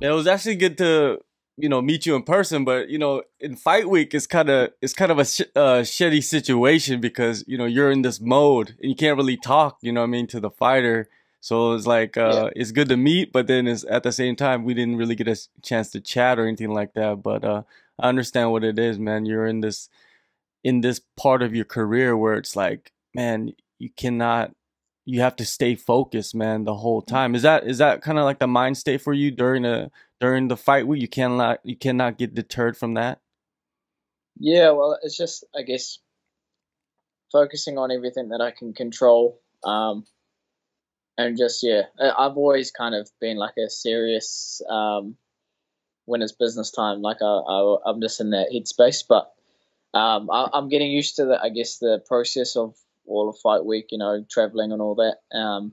It was actually good to meet you in person, but in fight week it's kind of a shitty situation because you're in this mode and you can't really talk. You know what I mean, to the fighter. So it's like Yeah, it's good to meet, but then it's at the same time we didn't really get a chance to chat or anything like that. But I understand what it is, man. You're in this part of your career where it's like, man, you cannot, you have to stay focused, man, the whole time. Is that kind of like the mind state for you during the fight week? You cannot get deterred from that. yeah. Well, it's just I guess focusing on everything that I can control, and just yeah, I've always kind of been like a serious when it's business time. Like I'm just in that headspace, but I'm getting used to the I guess the process of all of fight week, traveling and all that. And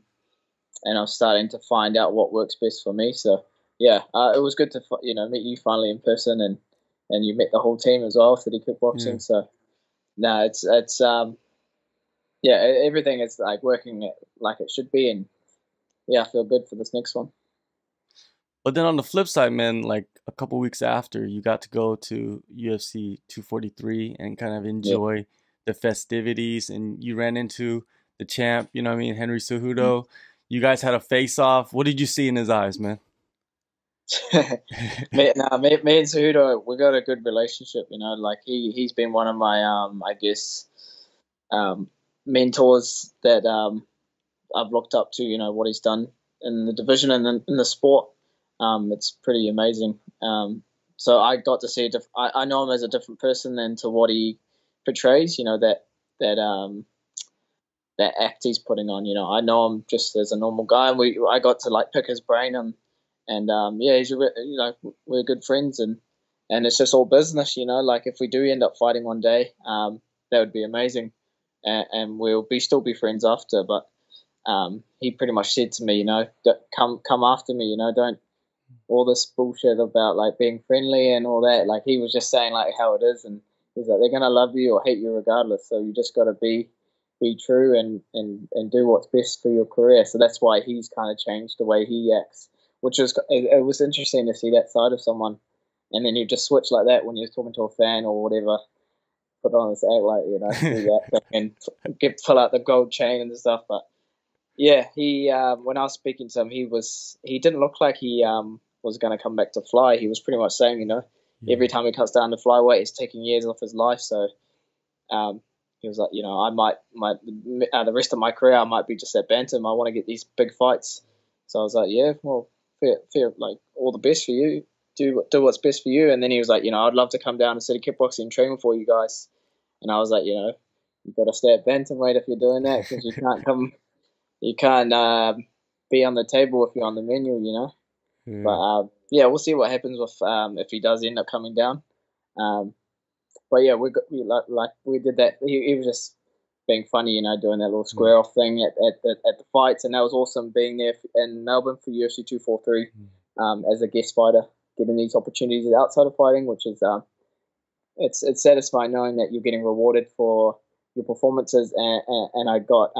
I'm starting to find out what works best for me. So yeah, it was good to meet you finally in person, and you met the whole team as well for the Yeah. kickboxing. So no, it's yeah, everything is like working like it should be, and yeah, I feel good for this next one. But then on the flip side, man, like a couple weeks after, you got to go to UFC 243 and kind of Yeah. enjoy the festivities, and you ran into the champ. You know what I mean, Henry Cejudo. You guys had a face off. What did you see in his eyes, man? Me and Cejudo, we got a good relationship. Like he's been one of my I guess um, mentors that I've looked up to. What he's done in the division and in the sport. It's pretty amazing. So I got to see. I know him as a different person than to what he portrays. That that act he's putting on. I know him just as a normal guy, and I got to like pick his brain, and yeah, we're good friends, and it's just all business. Like if we do end up fighting one day, that would be amazing, and we'll be still be friends after. But he pretty much said to me, come after me, don't all this bullshit about like being friendly and all that. Like he was just saying like how it is, and he's like they're gonna love you or hate you regardless. So you just gotta be true and do what's best for your career. So that's why he's kind of changed the way he acts, which was it was interesting to see that side of someone. And then you just switch like that when you're talking to a fan or whatever. Put on this act like do that thing and pull out the gold chain and stuff. But yeah, he when I was speaking to him, he didn't look like he was going to come back to fly. He was pretty much saying, Yeah. every time he cuts down to flyweight, it's taking years off his life. So um, he was like, I might the rest of my career, I might be just at bantam. I want to get these big fights. So I was like, yeah, well, fair, like all the best for you. Do what's best for you. And then he was like, I'd love to come down and City Kickboxing and train for you guys. And I was like, you've got to stay at bantamweight if you're doing that because you can't be on the table if you're on the menu. But Yeah. yeah, we'll see what happens with if he does end up coming down. Um, but yeah, like we did that. He was just being funny, doing that little Yeah. square off thing at the fights, and that was awesome being there in Melbourne for UFC 243 as a guest fighter, getting these opportunities outside of fighting, which is it's satisfying knowing that you're getting rewarded for your performances, and I got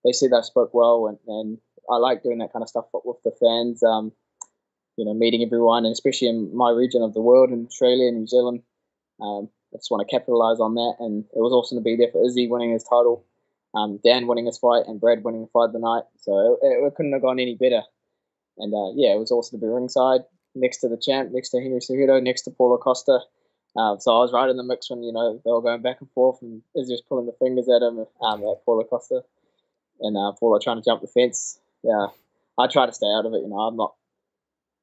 they said I spoke well, and I like doing that kind of stuff with the fans. Meeting everyone, and especially in my region of the world, in Australia and New Zealand. I just want to capitalize on that, and it was awesome to be there for Izzy winning his title, Dan winning his fight, and Brad winning the fight of the night. So it couldn't have gone any better. And yeah, it was awesome to be ringside next to the champ, next to Henry Cejudo, next to Paulo Costa. So I was right in the mix when they were going back and forth, and Izzy was pulling the fingers at him at Paulo Costa, and Paulo trying to jump the fence. Yeah, I try to stay out of it. I'm not.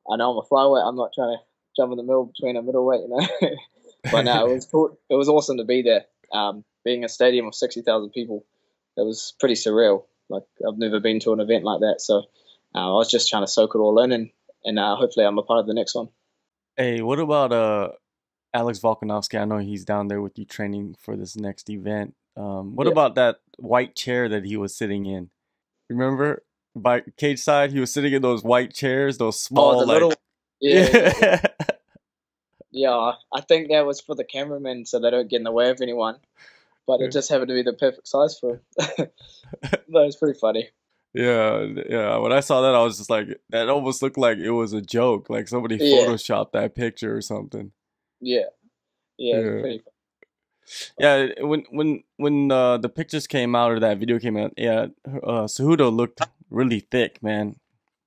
I know I'm a flyweight. I'm not trying to jump in the middle between a middleweight. But no, it was cool. It was awesome to be there. Being a stadium of 60,000 people, it was pretty surreal. Like I've never been to an event like that. So I was just trying to soak it all in, and hopefully I'm a part of the next one. Hey, what about Alex Volkanovski? I know he's down there with you training for this next event. What Yeah. about that white chair that he was sitting in? Remember, by cage side, he was sitting in those white chairs, those Oh, small the little. like. Yeah. Yeah. Yeah. I think that was for the cameramen so they don't get in the way of anyone. But it just happened to be the perfect size for him. That was pretty funny. Yeah. When I saw that, I was just like, that almost looked like it was a joke, like somebody Yeah, photoshopped that picture or something. yeah, yeah. It's Yeah. pretty fun. Yeah, when the pictures came out or that video came out, yeah, Cejudo looked really thick, man.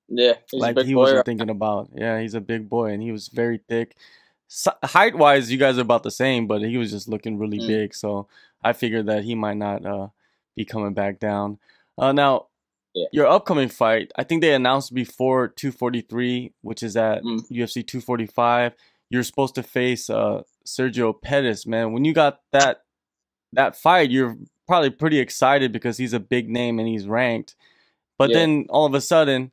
Yeah, he's a Like big he boy. wasn't Right? thinking about. Yeah, he's a big boy and he was very thick. Height wise, you guys are about the same, but he was just looking really Mm, big. So I figured that he might not be coming back down. Now yeah. your upcoming fight, I think they announced before 243, which is at Mm, UFC 245. You're supposed to face Sergio Pettis, man. When you got that fight, you're probably pretty excited because he's a big name and he's ranked. But yeah. then all of a sudden,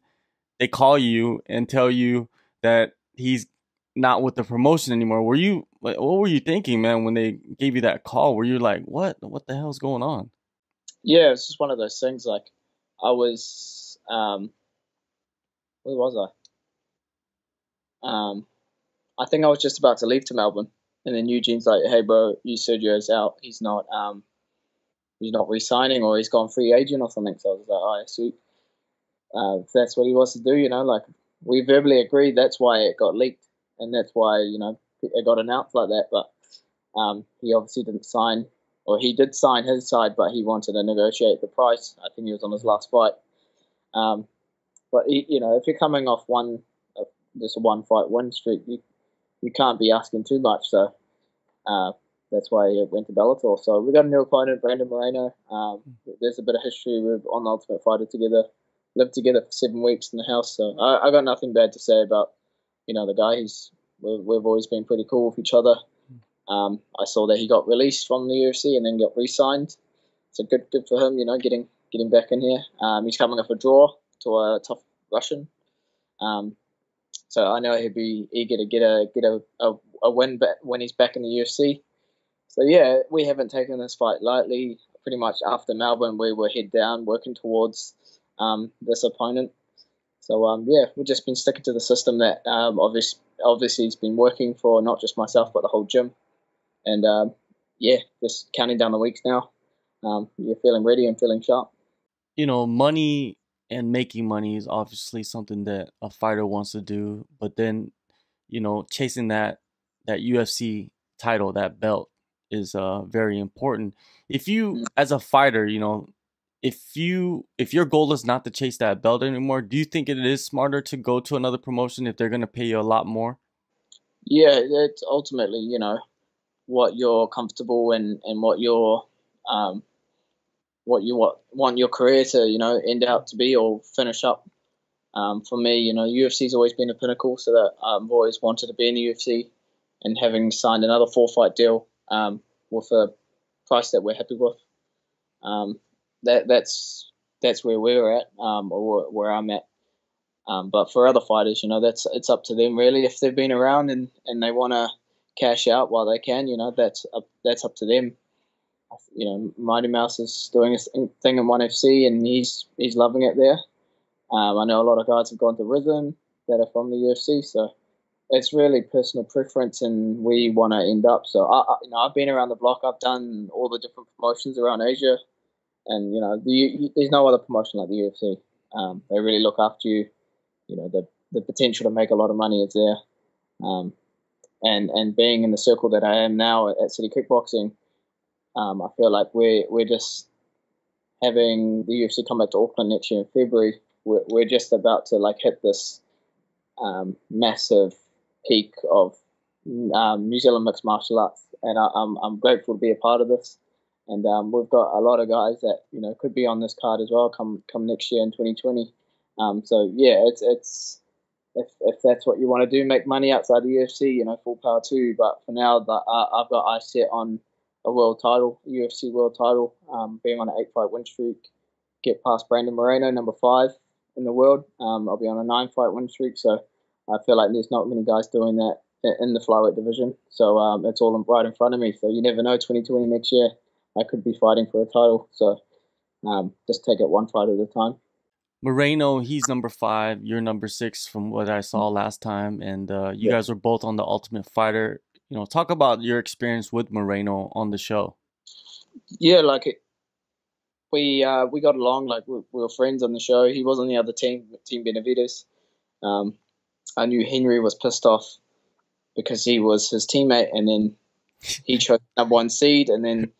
they call you and tell you that he's not with the promotion anymore. What were you thinking, man, when they gave you that call? Were you like, what the hell's going on? Yeah, it's just one of those things. Like, I was, where was I? I think I was just about to leave to Melbourne, and then Eugene's like, "Hey, bro, you Sergio's out. He's not re-signing, or he's gone free agent or something." So I was like, "Oh, yeah, sweet. If that's what he wants to do, like we verbally agreed. That's why it got leaked, and that's why it got announced like that. But he obviously didn't sign, or he did sign his side, but he wanted to negotiate the price. I think he was on his last fight. Um, but if you're coming off just a one fight win streak, you can't be asking too much. So uh, that's why he went to Bellator. So we got a new opponent, Brandon Moreno. There's a bit of history. We're on the Ultimate Fighter together, lived together for 7 weeks in the house. So I got nothing bad to say about the guy. We've always been pretty cool with each other. I saw that he got released from the UFC and then got re-signed. So good for him. Getting back in here. He's coming off a draw to a tough Russian. So I know he'd be eager to get a win back when he's back in the UFC. So yeah, we haven't taken this fight lightly. Pretty much after Melbourne, we were head down, working towards this opponent. So yeah, we've just been sticking to the system that obviously has been working for not just myself but the whole gym. And yeah, just counting down the weeks now. You're feeling ready and feeling sharp. Money and making money is obviously something that a fighter wants to do, but then, chasing that UFC title, that belt is very important. If you Mm. as a fighter, if your goal is not to chase that belt anymore, do you think it is smarter to go to another promotion if they're going to pay you a lot more? Yeah, it's ultimately what you're comfortable and um, what you want your career to end out to be or finish up. For me, UFC's always been a pinnacle, so that I've always wanted to be in the UFC, and having signed another 4 fight deal with a price that we're happy with, um, that's where we're at, or where I'm at. But for other fighters, it's up to them really. If they've been around and they want to cash out while they can, that's up to them. Mighty Mouse is doing his thing in ONE FC, and he's loving it there. I know a lot of guys have gone to Risen that are from the UFC, so it's really personal preference and where you want to end up. So I've been around the block. I've done all the different promotions around Asia, and there's no other promotion like the UFC. They really look after you. The potential to make a lot of money is there. Um, and being in the circle that I am now at City Kickboxing, I feel like we're just having the UFC come back to Auckland next year in February. We're just about to hit this massive peak of New Zealand mixed martial arts, and I'm grateful to be a part of this. And we've got a lot of guys that could be on this card as well come next year in 2020. So yeah, it's if that's what you want to do, make money outside the UFC, full power to you. But for now, I've got eyes set on a world title, UFC world title, being on an 8 fight win streak, get past Brandon Moreno, number 5 in the world. I'll be on a 9 fight win streak, so I feel like there's not many guys doing that in the flyweight division. So it's all right in front of me. So you never know, 2020 next year, I could be fighting for a title. So just take it one fight at a time. Moreno, he's number 5. You're number 6 from what I saw last time, and you Yeah. guys were both on the Ultimate Fighter. Talk about your experience with Moreno on the show. Yeah, we got along like we were friends on the show. He was on the other team, Team Benavides. Um, I knew Henry was pissed off because he was his teammate, and then he chose #1 seed, and then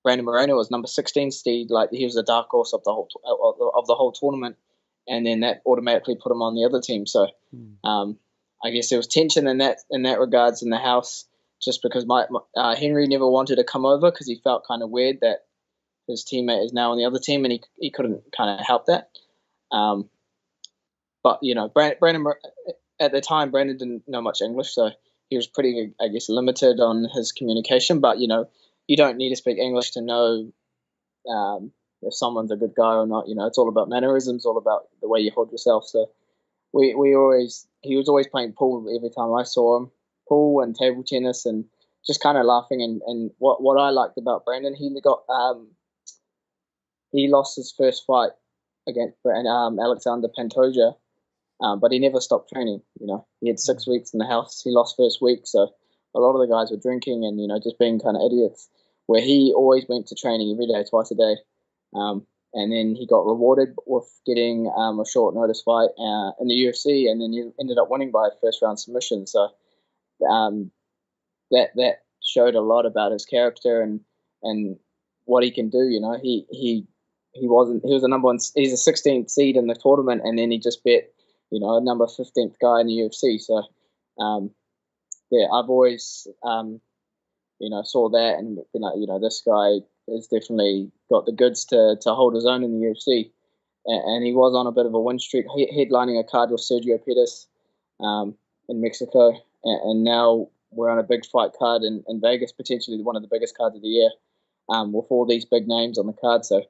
Brandon Moreno was number 16 seed. Like he was the dark horse of the whole tournament, and then that automatically put him on the other team. So, I guess there was tension in that regards in the house, just because my Henry never wanted to come over because he felt kind of weird that his teammate is now on the other team, and he couldn't kind of help that. But Brandon at the time, Brandon didn't know much English, so he was pretty, I guess, limited on his communication. But you don't need to speak English to know if someone's a good guy or not. It's all about mannerisms, all about the way you hold yourself. So he was always playing pool every time I saw him, pool and table tennis, and just kind of laughing. And what I liked about Brandon, he lost his first fight against Alexander Pantoja, but he never stopped training. He had 6 weeks in the house. He lost first week, so a lot of the guys were drinking and just being kind of idiots. Where he always went to training every day, twice a day, and then he got rewarded with getting a short notice fight in the UFC, and then he ended up winning by first round submission. So that showed a lot about his character and what he can do. He was a number one. He's a 16th seed in the tournament, and then he just bet a number 15th guy in the UFC. So I've always saw that and been like, this guy has definitely got the goods to hold his own in the UFC. And he was on a bit of a win streak, headlining a card with Sergio Pettis in Mexico, and now we're on a big fight card in Vegas, potentially one of the biggest cards of the year, with all these big names on the card. So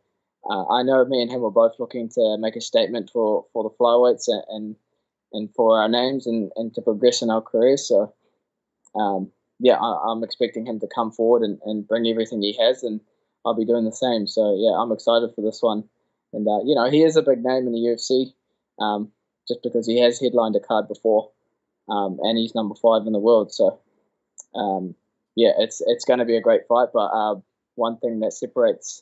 I know me and him were both looking to make a statement for the flyweights and for our names and to progress in our careers. So I'm expecting him to come forward and bring everything he has, and I'll be doing the same. So I'm excited for this one. And he is a big name in the UFC, just because he has headlined a card before, and he's number 5 in the world. So it's going to be a great fight. But one thing that separates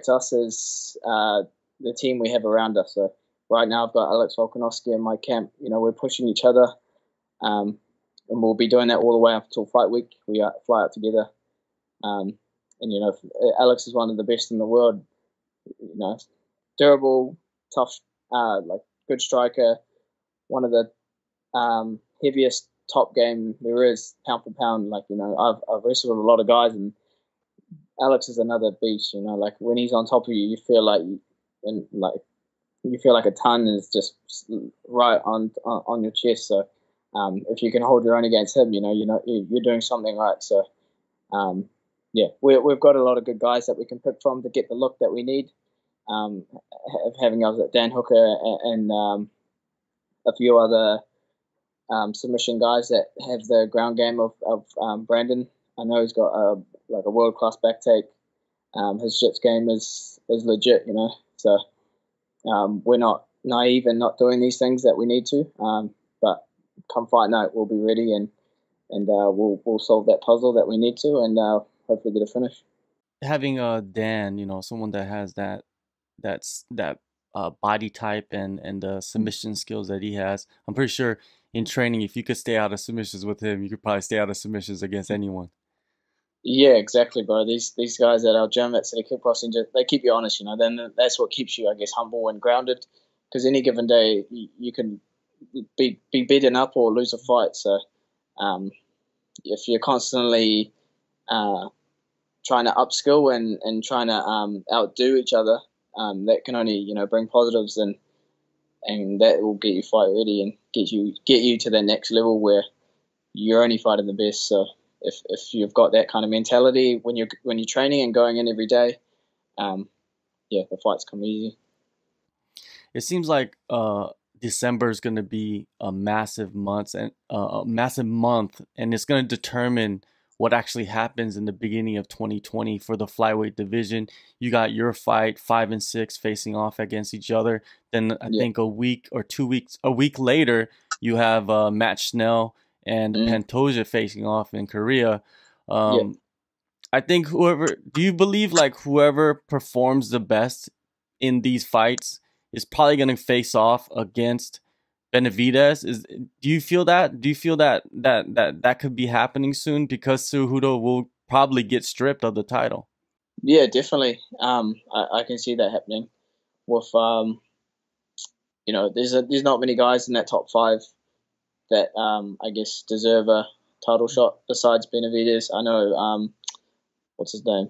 us is the team we have around us. So right now I've got Alex Volkanovski in my camp. We're pushing each other, and we'll be doing that all the way up until fight week. We fly out together, and Alex is one of the best in the world. Durable, tough, like good striker, one of the heaviest top game there is, pound for pound. I've wrestled with a lot of guys, and Alex is another beast. Like when he's on top of you, you feel like a ton is just right on your chest. So if you can hold your own against him, you're doing something right. So we've got a lot of good guys that we can pick from to get the look that we need. Having us at Dan Hooker and a few other submission guys that have the ground game of Brandon. I know he's got a world class back take. His jits game is legit, So we're not naive and not doing these things that we need to. But come fight night, we'll be ready and we'll solve that puzzle that we need to, and hopefully get a finish. Having Dan, someone that has that body type and the submission skills that he has, I'm pretty sure in training, if you could stay out of submissions with him, you could probably stay out of submissions against anyone. Yeah, exactly, bro. These guys at our gym at City Kickboxing, they keep you honest, Then that's what keeps you, I guess, humble and grounded. Because any given day, you can be beaten up or lose a fight. So if you're constantly trying to upskill and trying to outdo each other, that can only bring positives, and that will get you fight ready and get you to the next level where you're only fighting the best. So if you've got that kind of mentality when you're training and going in every day, the fights come easy. It seems like December is going to be a massive month, and it's going to determine what actually happens in the beginning of 2020 for the flyweight division. You got your fight, 5 and 6, facing off against each other. Then I think a week later, you have Matt Schnell and Pantoja facing off in Korea. I think whoever, do you believe like whoever performs the best in these fights is probably going to face off against Benavidez? Is Do you feel that? Do you feel that that could be happening soon because Cejudo will probably get stripped of the title? Yeah, definitely. I can see that happening with there's not many guys in that top five that I guess deserve a title shot besides Benavidez. I know what's his name,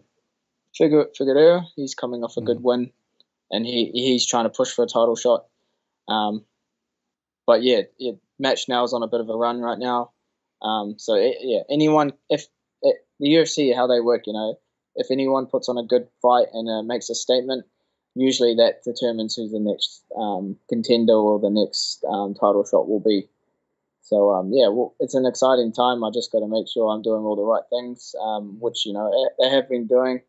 Figueroa. He's coming off a good win, and he's trying to push for a title shot. Um, but yeah, Matt Schnell's on a bit of a run right now. Yeah, anyone if the UFC how they work, if anyone puts on a good fight and makes a statement, usually that determines who the next contender or the next title shot will be. So yeah, well, it's an exciting time. I just got to make sure I'm doing all the right things, which they have been doing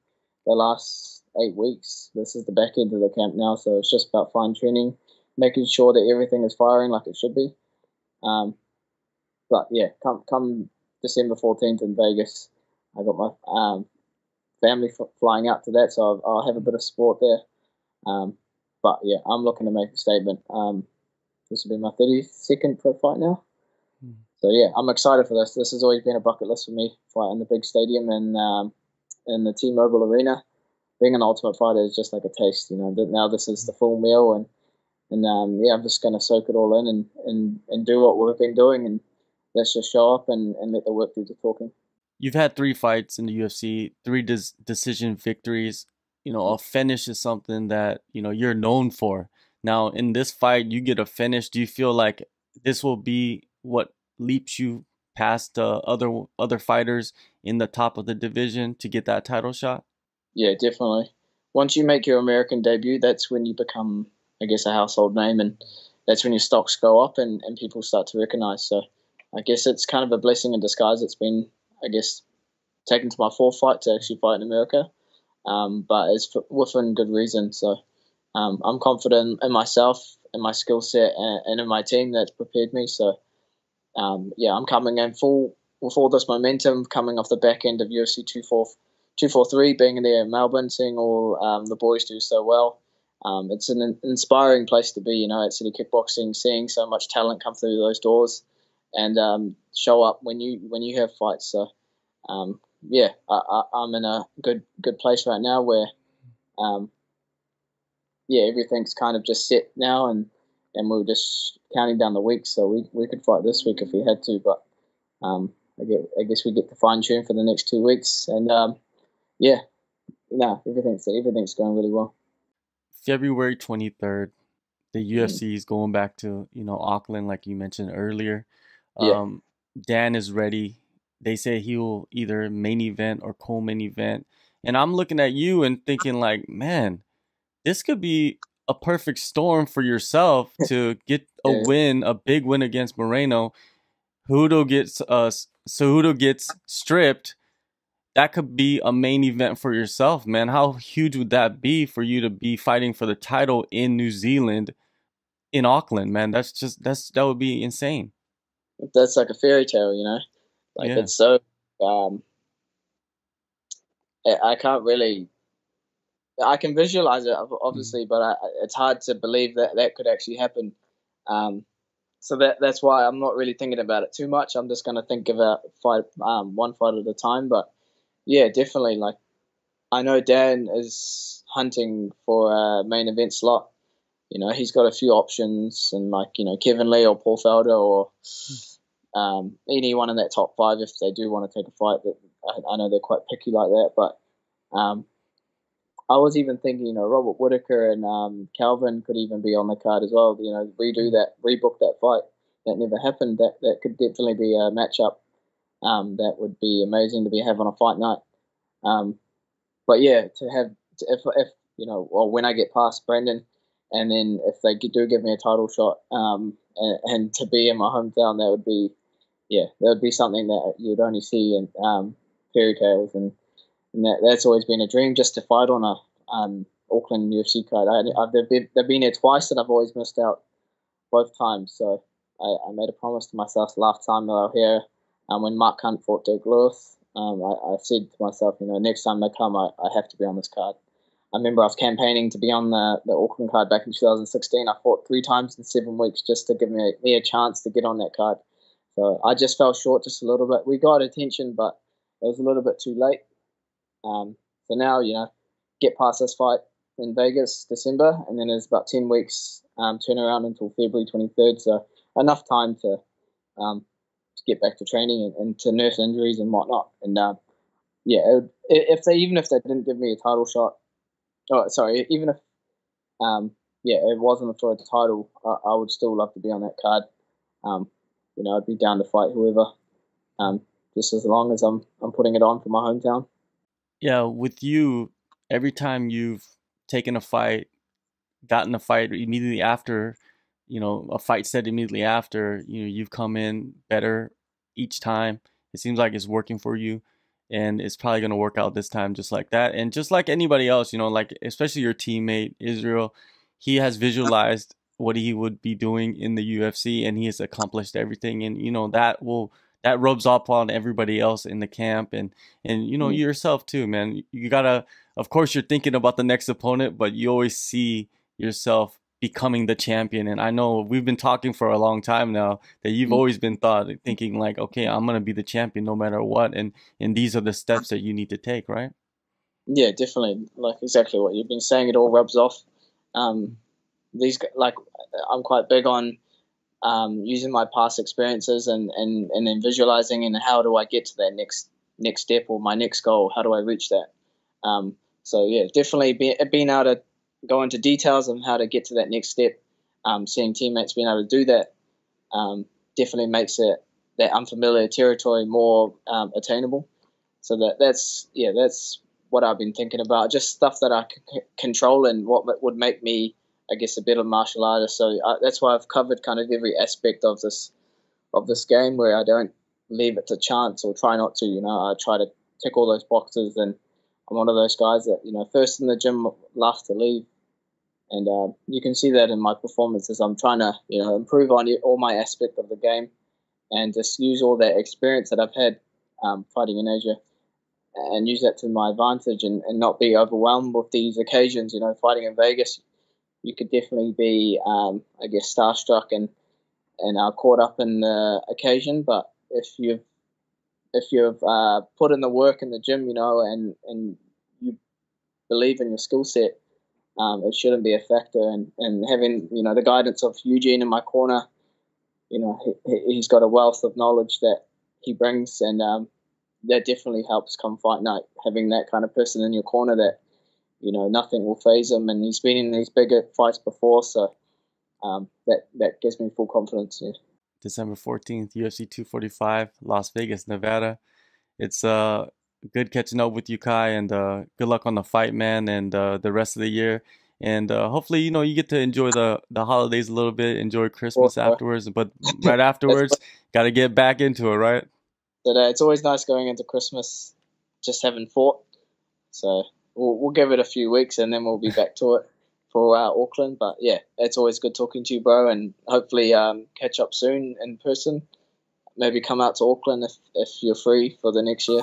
the last 8 weeks. This is the back end of the camp now, so it's just about fine tuning, making sure that everything is firing like it should be. Um, but yeah, come December 14th in Vegas, I got my family flying out to that, so I'll have a bit of support there. But yeah, I'm looking to make a statement. This will be my 32nd pro fight now. So yeah, I'm excited for this. This has always been a bucket list for me, fight in the big stadium and in the T-Mobile Arena. Being an Ultimate Fighter is just like a taste, Now this is the full meal, and yeah, I'm just gonna soak it all in and do what we've been doing, and let's just show up and let the work do the talking. You've had 3 fights in the UFC, three decision victories. A finish is something that you're known for. Now, in this fight, you get a finish. Do you feel like this will be what leaps you past other fighters in the top of the division to get that title shot? Yeah, definitely. Once you make your American debut, that's when you become, I guess, a household name, and that's when your stocks go up and people start to recognize. So I guess it's kind of a blessing in disguise. It's been, I guess, taken to my 4th fight to actually fight in America, but it's within good reason. So I'm confident in myself, in my skill set, and in my team that's prepared me. So yeah, I'm coming in full with all this momentum coming off the back end of UFC 243, being there in Melbourne, seeing all the boys do so well. It's an inspiring place to be, at City Kickboxing, seeing so much talent come through those doors and show up when you have fights. So yeah, I'm in a good place right now where yeah, everything's kind of just set now, and we're just counting down the weeks. So we could fight this week if we had to, but I guess we get to fine tune for the next 2 weeks, and yeah, no, everything's going really well. February 23rd, the UFC is going back to Auckland, like you mentioned earlier. Yeah, Dan is ready. They say he will either main event or co-main event, and I'm looking at you and thinking like, man, this could be a perfect storm for yourself to get yeah, a big win against Moreno. Cejudo gets stripped. That could be a main event for yourself, man. How huge would that be for you to be fighting for the title in New Zealand, in Auckland, man? That would be insane. that's like a fairy tale, Like Yeah. it's so um, I can't really. I can visualize it, obviously, but it's hard to believe that that could actually happen. Um, so that's why I'm not really thinking about it too much. I'm just going to think about fight one fight at a time. But yeah, definitely. Like I know Dan is hunting for a main event slot. He's got a few options, and like Kevin Lee or Paul Felder or anyone in that top 5 if they do want to take a fight. That I know they're quite picky like that, but I was even thinking, Robert Whitaker and Calvin could even be on the card as well. Rebook that fight. That never happened. That could definitely be a matchup. That would be amazing to be having on a fight night. But yeah, if or when I get past Brendan, and then if they do give me a title shot, and to be in my hometown, that would be something that you'd only see in fairy tales, and that's always been a dream, just to fight on a Auckland UFC card. They've been here twice, and I've always missed out both times. So I made a promise to myself last time that I was here, when Mark Hunt fought Dirk Lewis, I said to myself, next time they come, I have to be on this card. I remember I was campaigning to be on the Auckland card back in 2016. I fought 3 times in 7 weeks just to give me a chance to get on that card. So I just fell short just a little bit. We got attention, but it was a little bit too late. So now, get past this fight in Vegas, December, and then there's about 10 weeks turnaround until February 23rd. So enough time to get back to training and to nurse injuries and whatnot. And if they didn't give me a title shot, even if it wasn't for a title, I would still love to be on that card. I'd be down to fight whoever, just as long as I'm putting it on for my hometown. Yeah, with you, every time you've taken a fight, gotten a fight immediately after, a fight set immediately after, you've come in better each time. It seems like it's working for you, and it's probably going to work out this time just like that. And just like anybody else, like especially your teammate Israel, he has visualized what he would be doing in the UFC, and he has accomplished everything. And that rubs off on everybody else in the camp, and you yourself too, man. You gotta, of course, you're thinking about the next opponent, but you always see yourself becoming the champion. And I know we've been talking for a long time now that you've always been thinking like, okay, I'm gonna be the champion no matter what, and these are the steps that you need to take, right? Yeah, definitely. Like exactly what you've been saying. It all rubs off. Like I'm quite big on using my past experiences and then visualizing and how do I get to that next step or my next goal? How do I reach that? So yeah, definitely being able to go into details on how to get to that next step. Seeing teammates being able to do that definitely makes that unfamiliar territory more attainable. So that's what I've been thinking about. Just stuff that I can control and what would make me, I guess, a better martial artist. So that's why I've covered kind of every aspect of this game, where I don't leave it to chance or try not to. I try to tick all those boxes, and I'm one of those guys that first in the gym, last to leave. And you can see that in my performances. I'm trying to improve on all my aspect of the game, and just use all that experience that I've had fighting in Asia, and use that to my advantage, and not be overwhelmed with these occasions. Fighting in Vegas, you could definitely be, I guess, starstruck and caught up in the occasion. But if you've put in the work in the gym, and you believe in your skill set, it shouldn't be a factor. And having the guidance of Eugene in my corner, he's got a wealth of knowledge that he brings, and that definitely helps come fight night. Having that kind of person in your corner that nothing will faze him, and he's been in these bigger fights before, so that gives me full confidence. Yeah. December 14th, UFC 245, Las Vegas, Nevada. It's good catching up with you, Kai, and good luck on the fight, man, and the rest of the year. And hopefully, you get to enjoy the holidays a little bit, enjoy Christmas afterwards. But right afterwards, got to get back into it, right? But it's always nice going into Christmas just having fought. So we'll give it a few weeks, and then we'll be back to it for Auckland. But yeah, it's always good talking to you, bro, and hopefully catch up soon in person. Maybe come out to Auckland if you're free for the next year.